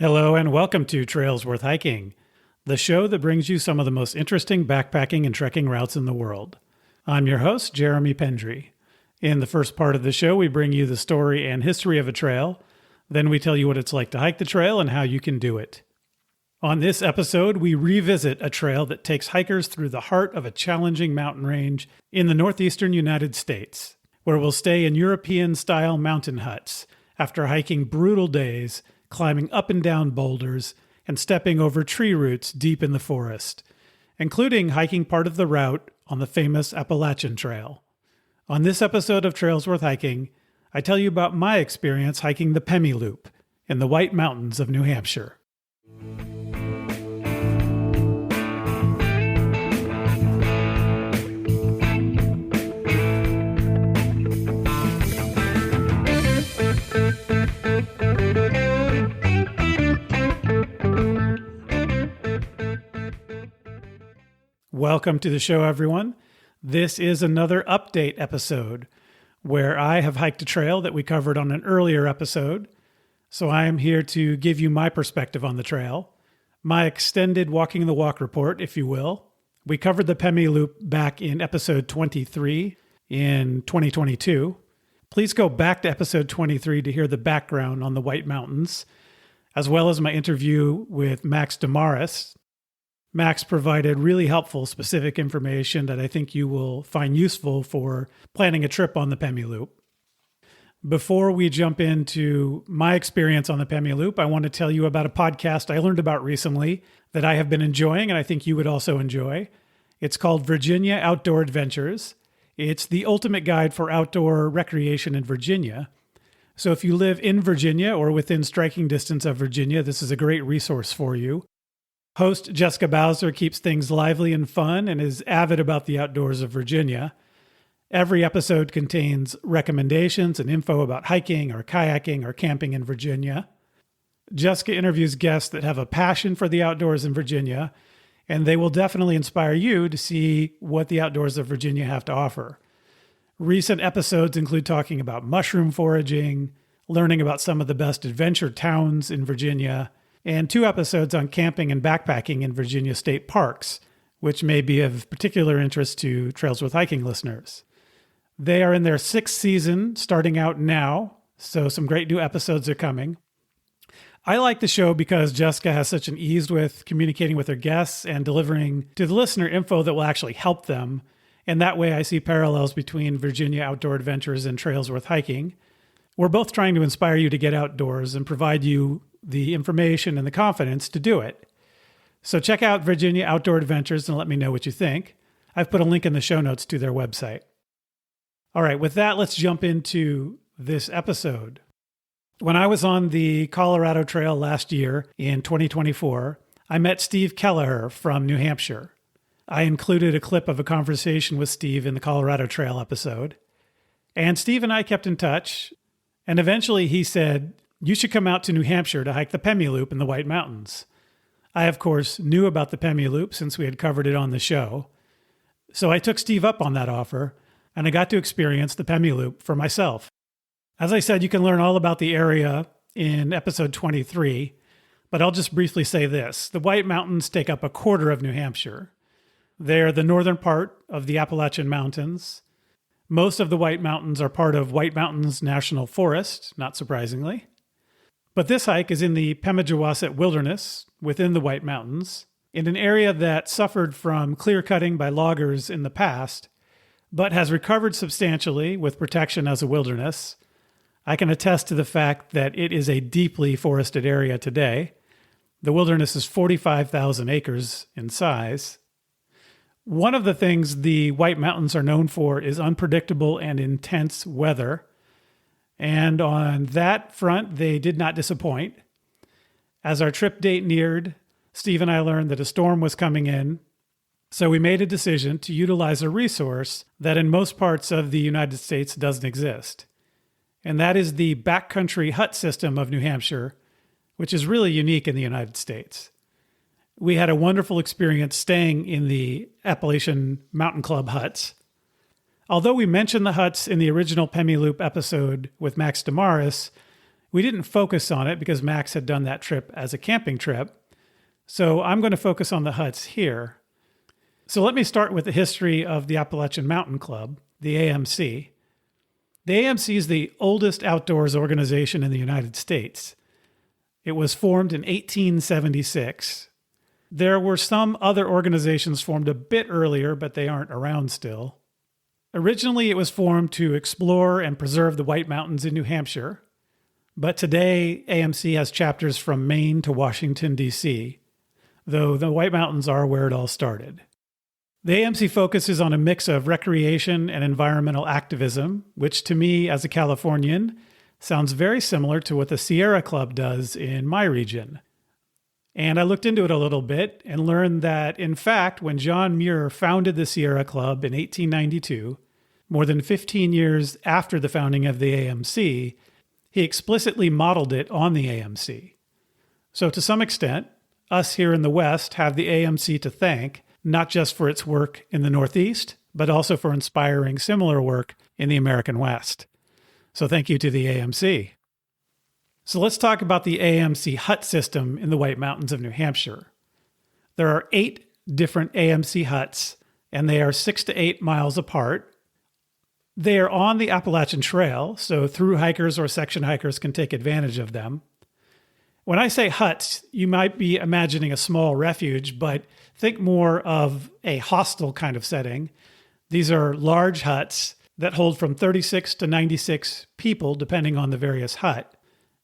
Hello and welcome to Trails Worth Hiking, the show that brings you some of the most interesting backpacking and trekking routes in the world. I'm your host, Jeremy Pendry. In the first part of the show, we bring you the story and history of a trail. Then we tell you what it's like to hike the trail and how you can do it. On this episode, we revisit a trail that takes hikers through the heart of a challenging mountain range in the northeastern United States, where we'll stay in European-style mountain huts after hiking brutal days, climbing up and down boulders, and stepping over tree roots deep in the forest, including hiking part of the route on the famous Appalachian Trail. On this episode of Trails Worth Hiking, I tell you about my experience hiking the Pemi Loop in the White Mountains of New Hampshire. Welcome to the show, everyone. This is another update episode where I have hiked a trail that we covered on an earlier episode. So I am here to give you my perspective on the trail, my extended walking the walk report, if you will. We covered the Pemi Loop back in episode 23 in 2022. Please go back to episode 23 to hear the background on the White Mountains, as well as my interview with Max Damaris. Max provided really helpful, specific information that I think you will find useful for planning a trip on the Pemi Loop. Before we jump into my experience on the Pemi Loop, I want to tell you about a podcast I learned about recently that I have been enjoying and I think you would also enjoy. It's called Virginia Outdoor Adventures. It's the ultimate guide for outdoor recreation in Virginia. So if you live in Virginia or within striking distance of Virginia, this is a great resource for you. Host Jessica Bowser keeps things lively and fun and is avid about the outdoors of Virginia. Every episode contains recommendations and info about hiking or kayaking or camping in Virginia. Jessica interviews guests that have a passion for the outdoors in Virginia, and they will definitely inspire you to see what the outdoors of Virginia have to offer. Recent episodes include talking about mushroom foraging, learning about some of the best adventure towns in Virginia, and 2 episodes on camping and backpacking in Virginia state parks, which may be of particular interest to Trails Worth Hiking listeners. They are in their 6th season, starting out now, so some great new episodes are coming. I like the show because Jessica has such an ease with communicating with her guests and delivering to the listener info that will actually help them, and that way I see parallels between Virginia Outdoor Adventures and Trails Worth Hiking. We're both trying to inspire you to get outdoors and provide you the information and the confidence to do it. So check out Virginia Outdoor Adventures and let me know what you think. I've put a link in the show notes to their website. All right, with that, let's jump into this episode. When I was on the Colorado Trail last year in 2024, I met Steve Kelleher from New Hampshire. I included a clip of a conversation with Steve in the Colorado Trail episode. And Steve and I kept in touch. And eventually he said, "You should come out to New Hampshire to hike the Pemi Loop in the White Mountains." I, of course, knew about the Pemi Loop since we had covered it on the show. So I took Steve up on that offer, and I got to experience the Pemi Loop for myself. As I said, you can learn all about the area in episode 23, but I'll just briefly say this. The White Mountains take up a quarter of New Hampshire. They're the northern part of the Appalachian Mountains. Most of the White Mountains are part of White Mountains National Forest, not surprisingly. But this hike is in the Pemigewasset Wilderness within the White Mountains, in an area that suffered from clear cutting by loggers in the past, but has recovered substantially with protection as a wilderness. I can attest to the fact that it is a deeply forested area today. The wilderness is 45,000 acres in size. One of the things the White Mountains are known for is unpredictable and intense weather. And on that front, they did not disappoint. As our trip date neared, Steve and I learned that a storm was coming in. So we made a decision to utilize a resource that in most parts of the United States doesn't exist. And that is the backcountry hut system of New Hampshire, which is really unique in the United States. We had a wonderful experience staying in the Appalachian Mountain Club huts. Although we mentioned the huts in the original Pemi Loop episode with Max Damaris, We didn't focus on it because Max had done that trip as a camping trip. So I'm going to focus on the huts here. So let me start with the history of the Appalachian Mountain Club, the AMC. The AMC is the oldest outdoors organization in the United States. It was formed in 1876. There were some other organizations formed a bit earlier, but they aren't around still. Originally, it was formed to explore and preserve the White Mountains in New Hampshire. But today, AMC has chapters from Maine to Washington, D.C., though the White Mountains are where it all started. The AMC focuses on a mix of recreation and environmental activism, which to me, as a Californian, sounds very similar to what the Sierra Club does in my region. And I looked into it a little bit and learned that, in fact, when John Muir founded the Sierra Club in 1892, more than 15 years after the founding of the AMC, he explicitly modeled it on the AMC. So to some extent, us here in the West have the AMC to thank, not just for its work in the Northeast, but also for inspiring similar work in the American West. So thank you to the AMC. So let's talk about the AMC hut system in the White Mountains of New Hampshire. There are 8 different AMC huts, and they are 6 to 8 miles apart. They are on the Appalachian Trail, so through hikers or section hikers can take advantage of them. When I say huts, you might be imagining a small refuge, but think more of a hostel kind of setting. These are large huts that hold from 36 to 96 people, depending on the various hut.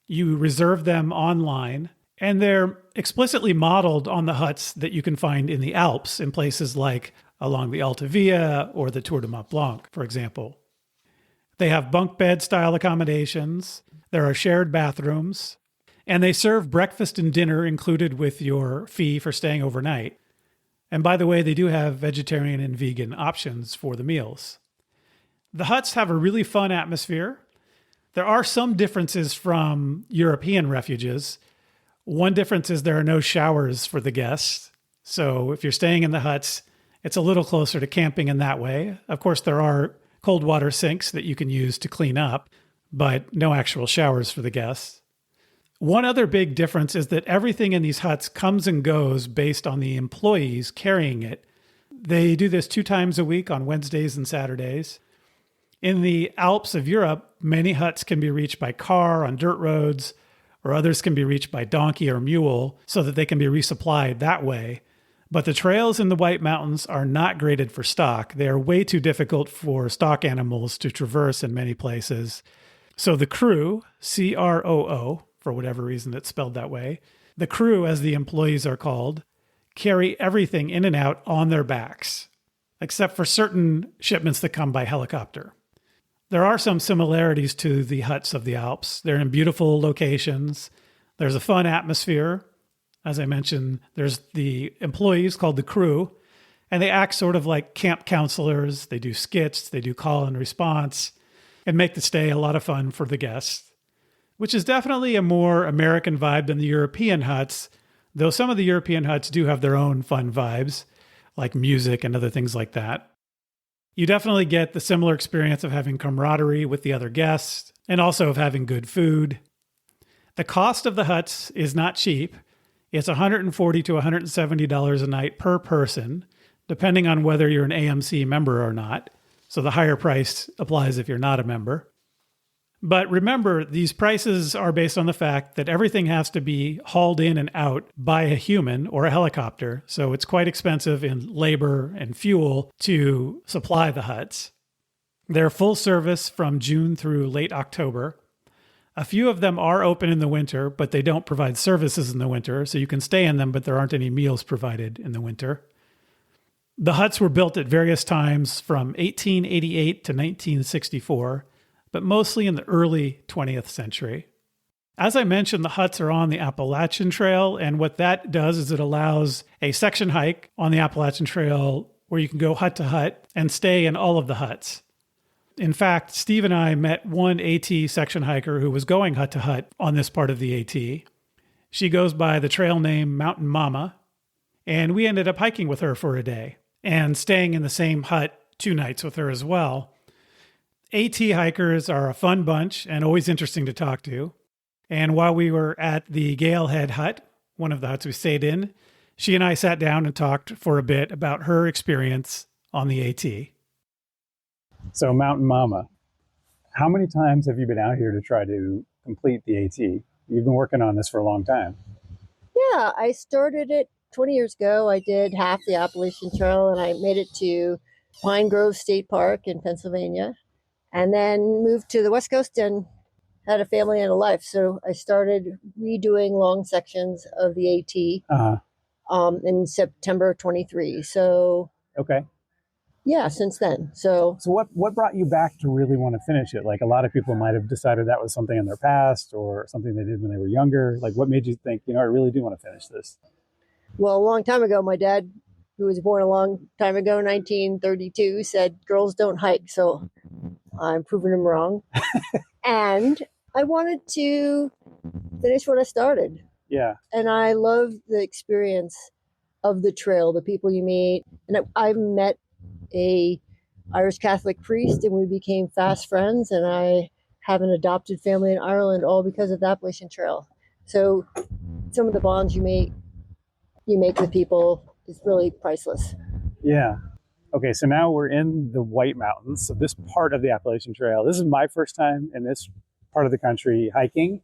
You reserve them online, and they're explicitly modeled on the huts that you can find in the Alps in places like along the Alta Via or the Tour de Mont Blanc, for example. They have bunk bed style accommodations. There are shared bathrooms, and they serve breakfast and dinner included with your fee for staying overnight. And by the way, they do have vegetarian and vegan options for the meals. The huts have a really fun atmosphere. There are some differences from European refuges. One difference is there are no showers for the guests. So if you're staying in the huts, it's a little closer to camping in that way. Of course, there are cold water sinks that you can use to clean up, but no actual showers for the guests. One other big difference is that everything in these huts comes and goes based on the employees carrying it. They do this 2 times a week on Wednesdays and Saturdays. In the Alps of Europe, many huts can be reached by car on dirt roads, or others can be reached by donkey or mule so that they can be resupplied that way. But the trails in the White Mountains are not graded for stock. They are way too difficult for stock animals to traverse in many places. So the crew, CROO, for whatever reason it's spelled that way, the crew, as the employees are called, carry everything in and out on their backs, except for certain shipments that come by helicopter. There are some similarities to the huts of the Alps. They're in beautiful locations. There's a fun atmosphere. As I mentioned, there's the employees called the crew, and they act sort of like camp counselors. They do skits, they do call and response, and make the stay a lot of fun for the guests, which is definitely a more American vibe than the European huts, though some of the European huts do have their own fun vibes, like music and other things like that. You definitely get the similar experience of having camaraderie with the other guests and also of having good food. The cost of the huts is not cheap. It's $140 to $170 a night per person, depending on whether you're an AMC member or not. So the higher price applies if you're not a member. But remember, these prices are based on the fact that everything has to be hauled in and out by a human or a helicopter. So it's quite expensive in labor and fuel to supply the huts. They're full service from June through late October. A few of them are open in the winter, but they don't provide services in the winter. So you can stay in them, but there aren't any meals provided in the winter. The huts were built at various times from 1888 to 1964. But mostly in the early 20th century. As I mentioned, the huts are on the Appalachian Trail, and what that does is it allows a section hike on the Appalachian Trail where you can go hut to hut and stay in all of the huts. In fact, Steve and I met one AT section hiker who was going hut to hut on this part of the AT. She goes by the trail name Mountain Mama, and we ended up hiking with her for a day and staying in the same hut 2 nights with her as well. AT hikers are a fun bunch and always interesting to talk to. And while we were at the Galehead hut, one of the huts we stayed in, she and I sat down and talked for a bit about her experience on the AT. So Mountain Mama, how many times have you been out here to try to complete the AT? You've been working on this for a long time. Yeah, I started it 20 years ago. I did half the Appalachian Trail and I made it to Pine Grove State Park in Pennsylvania and then moved to the West Coast and had a family and a life. So I started redoing long sections of the AT in September 23. So, Okay. yeah, since then. So what brought you back to really want to finish it? Like a lot of people might have decided that was something in their past or something they did when they were younger. Like what made you think, I really do want to finish this? Well, a long time ago, my dad, who was born a long time ago, 1932, said girls don't hike. So I'm proving him wrong. And I wanted to finish what I started. Yeah. And I love the experience of the trail, the people you meet. And I've met a Irish Catholic priest and we became fast friends. And I have an adopted family in Ireland, all because of the Appalachian Trail. So some of the bonds you make with people is really priceless. Yeah. Okay, so now we're in the White Mountains. So this part of the Appalachian Trail, this is my first time in this part of the country hiking.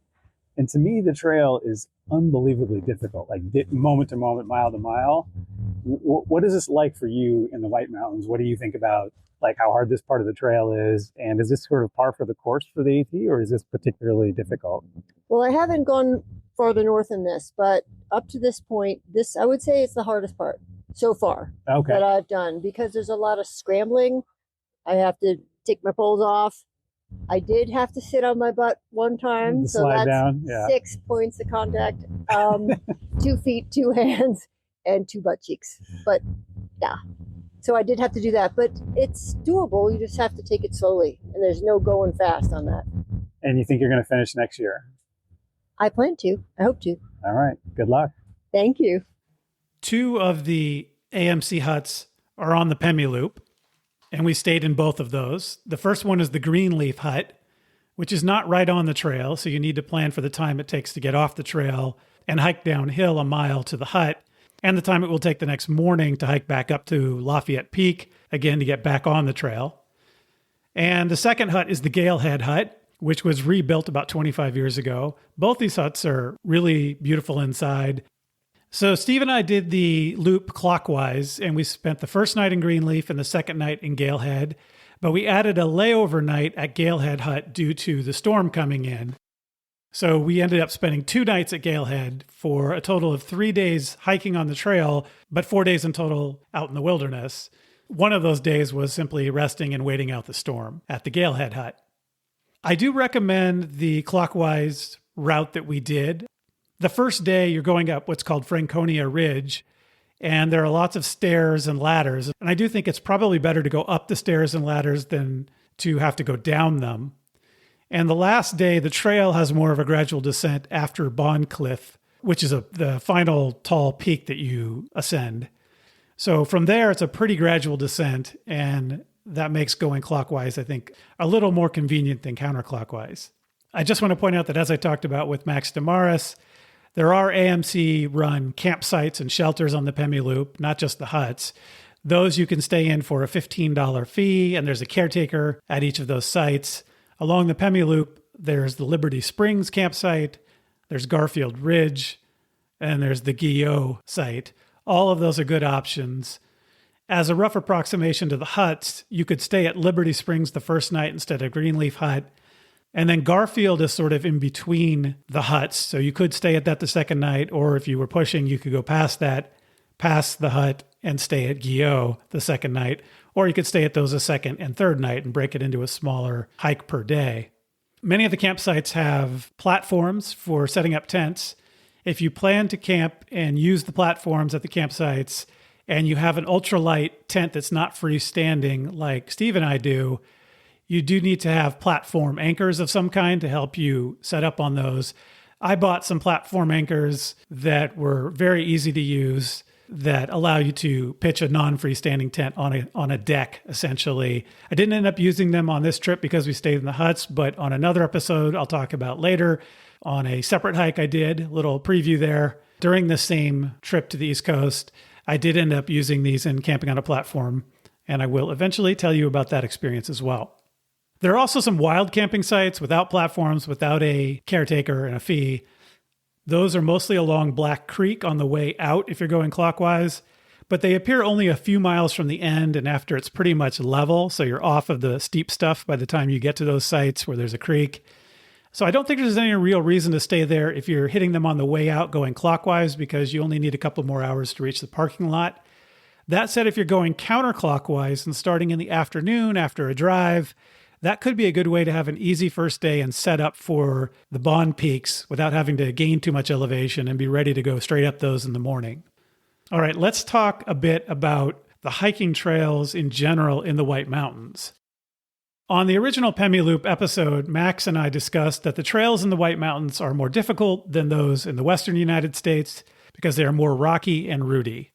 And to me, the trail is unbelievably difficult, like moment to moment, mile to mile. What is this like for you in the White Mountains? What do you think about like how hard this part of the trail is? And is this sort of par for the course for the AT or is this particularly difficult? Well, I haven't gone farther north than this, but up to this point, I would say it's the hardest part so far that I've done because there's a lot of scrambling. I have to take my poles off. I did have to sit on my butt one time, so that's down. Yeah. 6 points of contact, 2 feet, 2 hands, and 2 butt cheeks. But yeah, so I did have to do that, but it's doable. You just have to take it slowly, and there's no going fast on that. And you think you're going to finish next year? I plan to. I hope to. All right. Good luck. Thank you. 2 of the AMC huts are on the Pemi Loop, and we stayed in both of those. The first one is the Greenleaf Hut, which is not right on the trail, so you need to plan for the time it takes to get off the trail and hike downhill a mile to the hut, and the time it will take the next morning to hike back up to Lafayette Peak, again to get back on the trail. And the second hut is the Galehead Hut, which was rebuilt about 25 years ago. Both these huts are really beautiful inside. So Steve and I did the loop clockwise, and we spent the first night in Greenleaf and the second night in Galehead, but we added a layover night at Galehead Hut due to the storm coming in. So we ended up spending 2 nights at Galehead for a total of 3 days hiking on the trail, but 4 days in total out in the wilderness. One of those days was simply resting and waiting out the storm at the Galehead Hut. I do recommend the clockwise route that we did. The first day, you're going up what's called Franconia Ridge, and there are lots of stairs and ladders. And I do think it's probably better to go up the stairs and ladders than to have to go down them. And the last day, the trail has more of a gradual descent after Bond Cliff, which is the final tall peak that you ascend. So from there, it's a pretty gradual descent, and that makes going clockwise, I think, a little more convenient than counterclockwise. I just want to point out that as I talked about with Max Damaris, there are AMC-run campsites and shelters on the Pemi Loop, not just the huts. Those you can stay in for a $15 fee, and there's a caretaker at each of those sites. Along the Pemi Loop, there's the Liberty Springs campsite, there's Garfield Ridge, and there's the Guillot site. All of those are good options. As a rough approximation to the huts, you could stay at Liberty Springs the first night instead of Greenleaf Hut. And then Garfield is sort of in between the huts. So you could stay at that the second night, or if you were pushing, you could go past that, past the hut, and stay at Guillot the second night. Or you could stay at those a second and third night and break it into a smaller hike per day. Many of the campsites have platforms for setting up tents. If you plan to camp and use the platforms at the campsites, and you have an ultralight tent that's not freestanding like Steve and I do, you do need to have platform anchors of some kind to help you set up on those. I bought some platform anchors that were very easy to use that allow you to pitch a non-freestanding tent on a deck, essentially. I didn't end up using them on this trip because we stayed in the huts, but on another episode I'll talk about later, on a separate hike I did, a little preview there. During the same trip to the East Coast, I did end up using these in camping on a platform, and I will eventually tell you about that experience as well. There are also some wild camping sites without platforms, without a caretaker and a fee. Those are mostly along Black Creek on the way out if you're going clockwise, but they appear only a few miles from the end and after it's pretty much level, so you're off of the steep stuff by the time you get to those sites where there's a creek. So I don't think there's any real reason to stay there if you're hitting them on the way out going clockwise, because you only need a couple more hours to reach the parking lot. That said, if you're going counterclockwise and starting in the afternoon after a drive, that could be a good way to have an easy first day and set up for the Bond Peaks without having to gain too much elevation and be ready to go straight up those in the morning. All right, let's talk a bit about the hiking trails in general in the White Mountains. On the original Pemi Loop episode, Max and I discussed that the trails in the White Mountains are more difficult than those in the western United States because they are more rocky and rooty.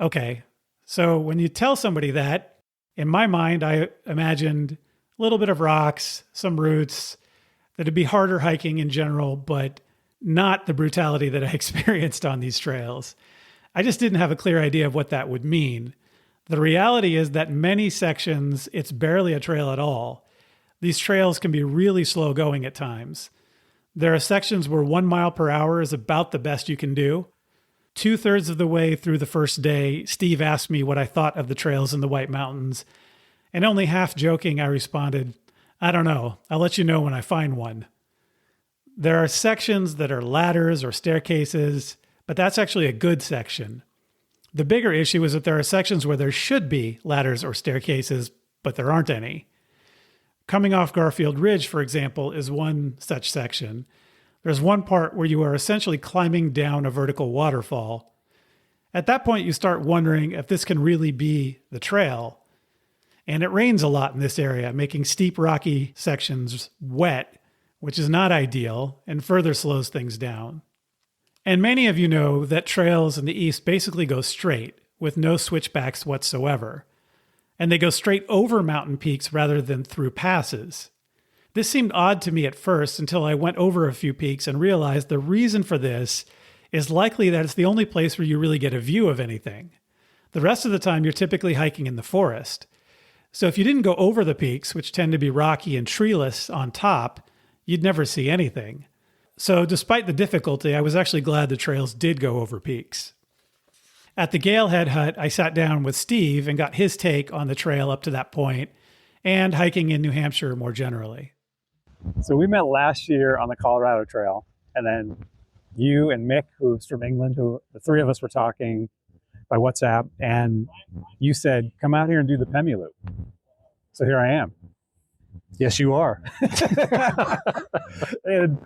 Okay, so when you tell somebody that, in my mind, I imagined a little bit of rocks, some roots, that it'd be harder hiking in general, but not the brutality that I experienced on these trails. I just didn't have a clear idea of what that would mean. The reality is that many sections, it's barely a trail at all. These trails can be really slow going at times. There are sections where 1 mile per hour is about the best you can do. 2/3 of the way through the first day, Steve asked me what I thought of the trails in the White Mountains, and only half joking, I responded, "I don't know. I'll let you know when I find one." There are sections that are ladders or staircases, but that's actually a good section. The bigger issue is that there are sections where there should be ladders or staircases, but there aren't any. Coming off Garfield Ridge, for example, is one such section. There's one part where you are essentially climbing down a vertical waterfall. At that point, you start wondering if this can really be the trail. And it rains a lot in this area, making steep, rocky sections wet, which is not ideal and further slows things down. And many of you know that trails in the East basically go straight, with no switchbacks whatsoever. And they go straight over mountain peaks rather than through passes. This seemed odd to me at first until I went over a few peaks and realized the reason for this is likely that it's the only place where you really get a view of anything. The rest of the time, you're typically hiking in the forest. So if you didn't go over the peaks, which tend to be rocky and treeless on top, you'd never see anything. So despite the difficulty, I was actually glad the trails did go over peaks. At the Galehead Hut, I sat down with Steve and got his take on the trail up to that point and hiking in New Hampshire more generally. So we met last year on the Colorado Trail, and then you and Mick, who's from England, who the three of us were talking by WhatsApp, and you said, come out here and do the Pemi Loop. So here I am. Yes, you are. And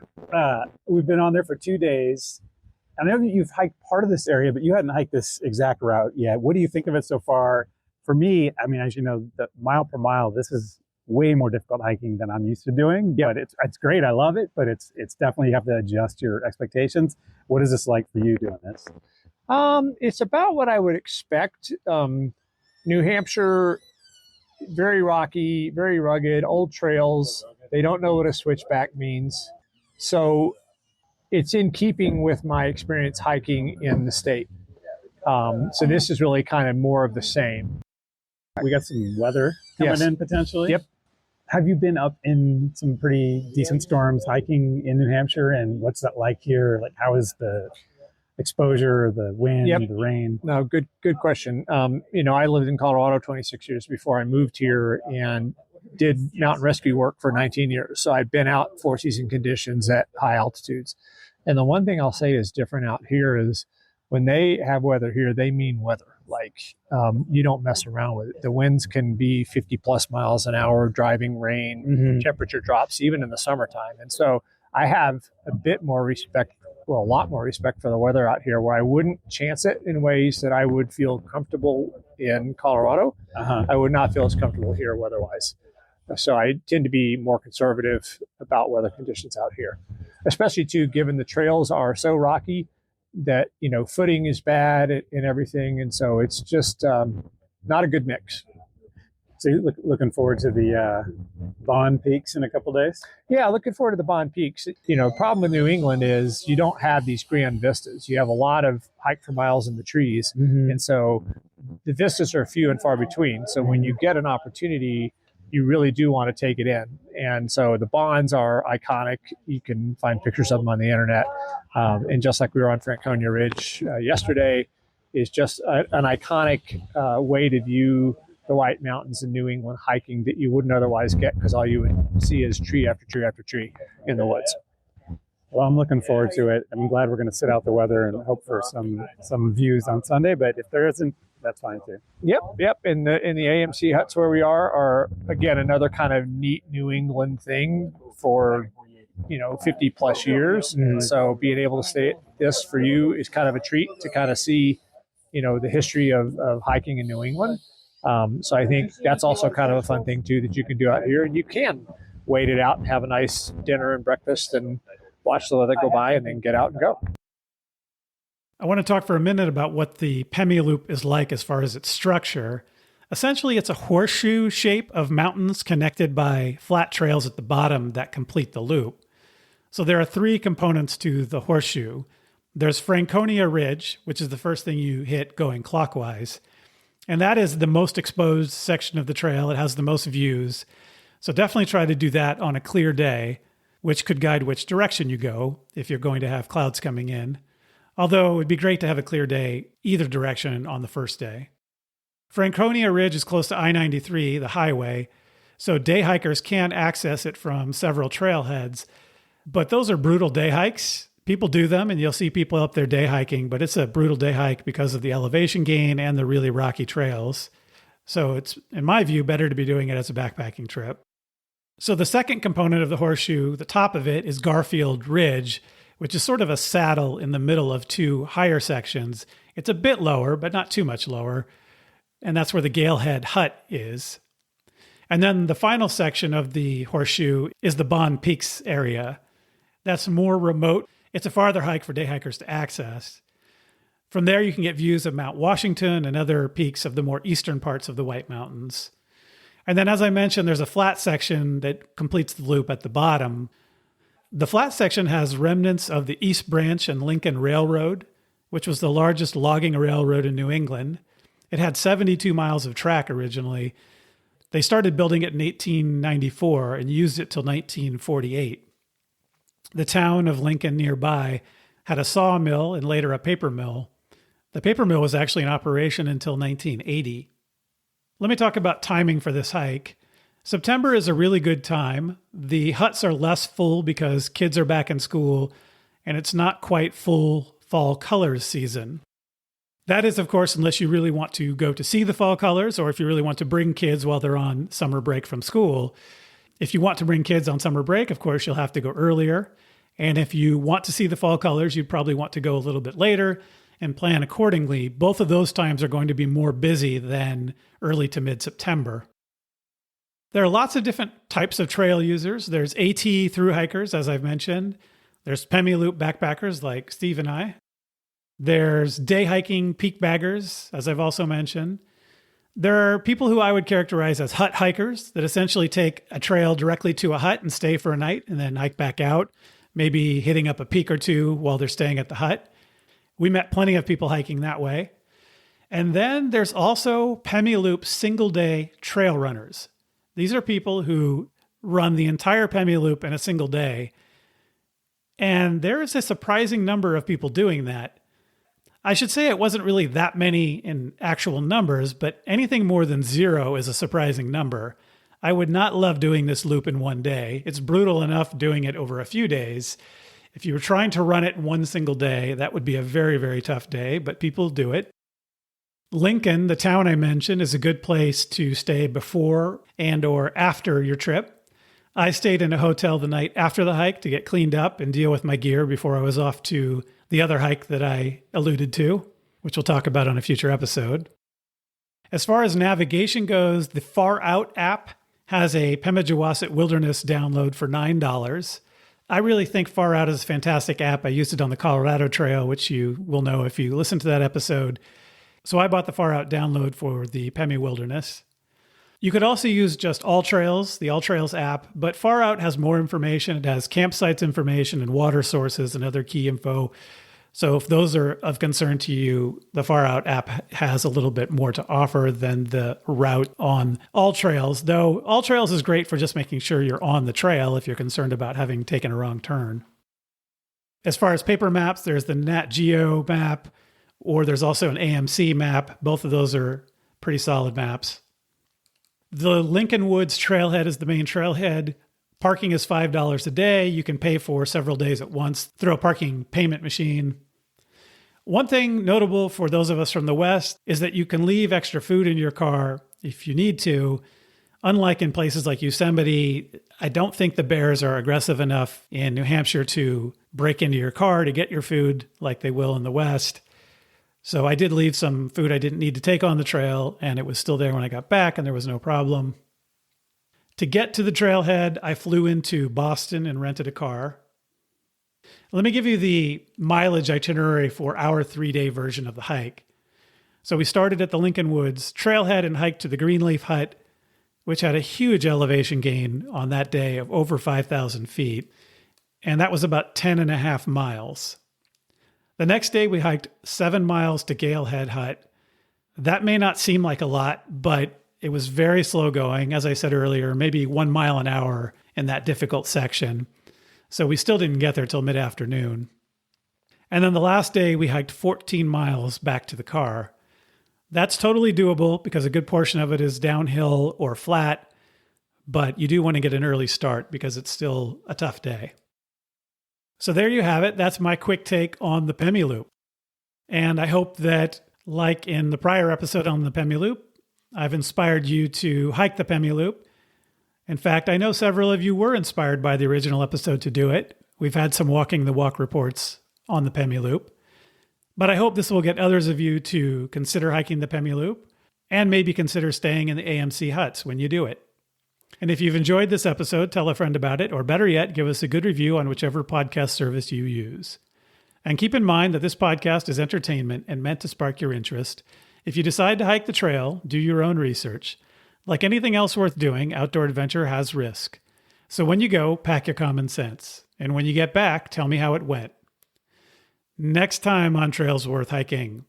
we've been on there for 2 days. I know that you've hiked part of this area, but you hadn't hiked this exact route yet. What do you think of it so far? For me, I mean, as you know, the mile per mile, this is way more difficult hiking than I'm used to doing. But it's great. I love it, but it's definitely, you have to adjust your expectations. What is this like for you doing this? It's about what I would expect. New Hampshire, very rocky, very rugged, old trails. They don't know what a switchback means. So it's in keeping with my experience hiking in the state. So this is really kind of more of the same. We got some weather coming in potentially. Yep. Have you been up in some pretty decent storms hiking in New Hampshire? And what's that like here? Like, how is the exposure, the wind, the rain? No, good question. I lived in Colorado 26 years before I moved here and did mountain rescue work for 19 years. So I've been out for season conditions at high altitudes. And the one thing I'll say is different out here is when they have weather here, they mean weather. Like, you don't mess around with it. The winds can be 50 plus miles an hour, driving rain, temperature drops, even in the summertime. And so I have a lot more respect for the weather out here, where I wouldn't chance it in ways that I would feel comfortable in Colorado. I would not feel as comfortable here weather-wise. So I tend to be more conservative about weather conditions out here, especially too, given the trails are so rocky that, footing is bad and everything. And so it's just not a good mix. So you're looking forward to the Bond Peaks in a couple days? Yeah, looking forward to the Bond Peaks. Problem with New England is you don't have these grand vistas. You have a lot of hike for miles in the trees. Mm-hmm. And so the vistas are few and far between. So when you get an opportunity, you really do want to take it in. And so the bonds are iconic. You can find pictures of them on the internet. And just like we were on Franconia Ridge yesterday, is just an iconic way to view the White Mountains in New England hiking that you wouldn't otherwise get, because all you would see is tree after tree after tree in the woods. Well, I'm looking forward to it. I'm glad we're going to sit out the weather and hope for some views on Sunday. But if there isn't, that's fine too. Yep. In the AMC huts where we are again another kind of neat New England thing for 50 plus years. Mm-hmm. So being able to stay at this for you is kind of a treat to kind of see the history of hiking in New England. So I think that's also kind of a fun thing too that you can do out here, and you can wait it out and have a nice dinner and breakfast and watch the weather go by and then get out and go. I want to talk for a minute about what the Pemi Loop is like as far as its structure. Essentially, it's a horseshoe shape of mountains connected by flat trails at the bottom that complete the loop. So there are three components to the horseshoe. There's Franconia Ridge, which is the first thing you hit going clockwise. And that is the most exposed section of the trail. It has the most views. So definitely try to do that on a clear day, which could guide which direction you go if you're going to have clouds coming in. Although it would be great to have a clear day either direction on the first day. Franconia Ridge is close to I-93, the highway, so day hikers can access it from several trailheads. But those are brutal day hikes. People do them, and you'll see people up there day hiking, but it's a brutal day hike because of the elevation gain and the really rocky trails. So it's, in my view, better to be doing it as a backpacking trip. So the second component of the horseshoe, the top of it, is Garfield Ridge, which is sort of a saddle in the middle of two higher sections. It's a bit lower, but not too much lower. And that's where the Galehead Hut is. And then the final section of the horseshoe is the Bond Peaks area. That's more remote. It's a farther hike for day hikers to access. From there, you can get views of Mount Washington and other peaks of the more eastern parts of the White Mountains. And then, as I mentioned, there's a flat section that completes the loop at the bottom. The flat section has remnants of the East Branch and Lincoln Railroad, which was the largest logging railroad in New England. It had 72 miles of track originally. They started building it in 1894 and used it till 1948. The town of Lincoln nearby had a sawmill and later a paper mill. The paper mill was actually in operation until 1980. Let me talk about timing for this hike. September is a really good time. The huts are less full because kids are back in school, and it's not quite full fall colors season. That is, of course, unless you really want to go to see the fall colors, or if you really want to bring kids while they're on summer break from school. If you want to bring kids on summer break, of course, you'll have to go earlier. And if you want to see the fall colors, you'd probably want to go a little bit later and plan accordingly. Both of those times are going to be more busy than early to mid-September. There are lots of different types of trail users. There's AT thru hikers, as I've mentioned. There's Pemi Loop backpackers like Steve and I. There's day hiking peak baggers, as I've also mentioned. There are people who I would characterize as hut hikers that essentially take a trail directly to a hut and stay for a night and then hike back out, maybe hitting up a peak or two while they're staying at the hut. We met plenty of people hiking that way. And then there's also Pemi Loop single day trail runners. These are people who run the entire Pemi Loop in a single day. And there is a surprising number of people doing that. I should say it wasn't really that many in actual numbers, but anything more than 0 is a surprising number. I would not love doing this loop in one day. It's brutal enough doing it over a few days. If you were trying to run it in one single day, that would be a very, very tough day, but people do it. Lincoln, the town I mentioned, is a good place to stay before and or after your trip. I stayed in a hotel the night after the hike to get cleaned up and deal with my gear before I was off to the other hike that I alluded to, which we'll talk about on a future episode. As far as navigation goes, the Far Out app has a Pemigewasset Wilderness download for $9. I really think Far Out is a fantastic app. I used it on the Colorado Trail, which you will know if you listen to that episode. So I bought the Far Out download for the Pemi Wilderness. You could also use just All Trails, the All Trails app, but Far Out has more information. It has campsites information and water sources and other key info. So if those are of concern to you, the Far Out app has a little bit more to offer than the route on All Trails, though All Trails is great for just making sure you're on the trail if you're concerned about having taken a wrong turn. As far as paper maps, there's the Nat Geo map, or there's also an AMC map. Both of those are pretty solid maps. The Lincoln Woods trailhead is the main trailhead. Parking is $5 a day. You can pay for several days at once through a parking payment machine. One thing notable for those of us from the West is that you can leave extra food in your car if you need to. Unlike in places like Yosemite, I don't think the bears are aggressive enough in New Hampshire to break into your car to get your food like they will in the West. So I did leave some food I didn't need to take on the trail, and it was still there when I got back, and there was no problem. To get to the trailhead, I flew into Boston and rented a car. Let me give you the mileage itinerary for our 3-day version of the hike. So we started at the Lincoln Woods trailhead and hiked to the Greenleaf Hut, which had a huge elevation gain on that day of over 5,000 feet. And that was about 10.5 miles. The next day, we hiked 7 miles to Galehead Hut. That may not seem like a lot, but it was very slow going. As I said earlier, maybe 1 mile an hour in that difficult section. So we still didn't get there till mid-afternoon. And then the last day, we hiked 14 miles back to the car. That's totally doable because a good portion of it is downhill or flat, but you do want to get an early start because it's still a tough day. So there you have it. That's my quick take on the Pemi Loop. And I hope that, like in the prior episode on the Pemi Loop, I've inspired you to hike the Pemi Loop. In fact, I know several of you were inspired by the original episode to do it. We've had some walking the walk reports on the Pemi Loop. But I hope this will get others of you to consider hiking the Pemi Loop and maybe consider staying in the AMC huts when you do it. And if you've enjoyed this episode, tell a friend about it, or better yet, give us a good review on whichever podcast service you use. And keep in mind that this podcast is entertainment and meant to spark your interest. If you decide to hike the trail, do your own research. Like anything else worth doing, outdoor adventure has risk. So when you go, pack your common sense. And when you get back, tell me how it went. Next time on Trails Worth Hiking,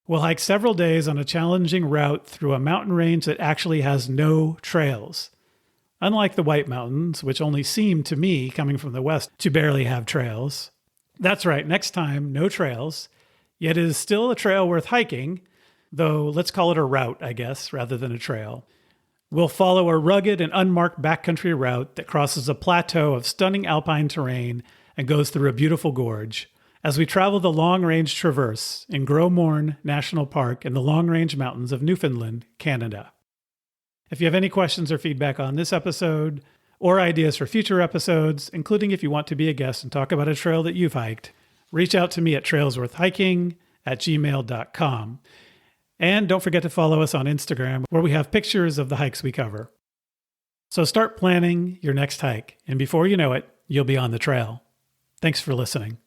we'll hike several days on a challenging route through a mountain range that actually has no trails. Unlike the White Mountains, which only seem to me, coming from the west, to barely have trails. That's right, next time, no trails, yet it is still a trail worth hiking, though let's call it a route, I guess, rather than a trail. We'll follow a rugged and unmarked backcountry route that crosses a plateau of stunning alpine terrain and goes through a beautiful gorge as we travel the long-range traverse in Gros Morne National Park in the Long Range Mountains of Newfoundland, Canada. If you have any questions or feedback on this episode, or ideas for future episodes, including if you want to be a guest and talk about a trail that you've hiked, reach out to me at trailsworthhiking@gmail.com. And don't forget to follow us on Instagram, where we have pictures of the hikes we cover. So start planning your next hike, and before you know it, you'll be on the trail. Thanks for listening.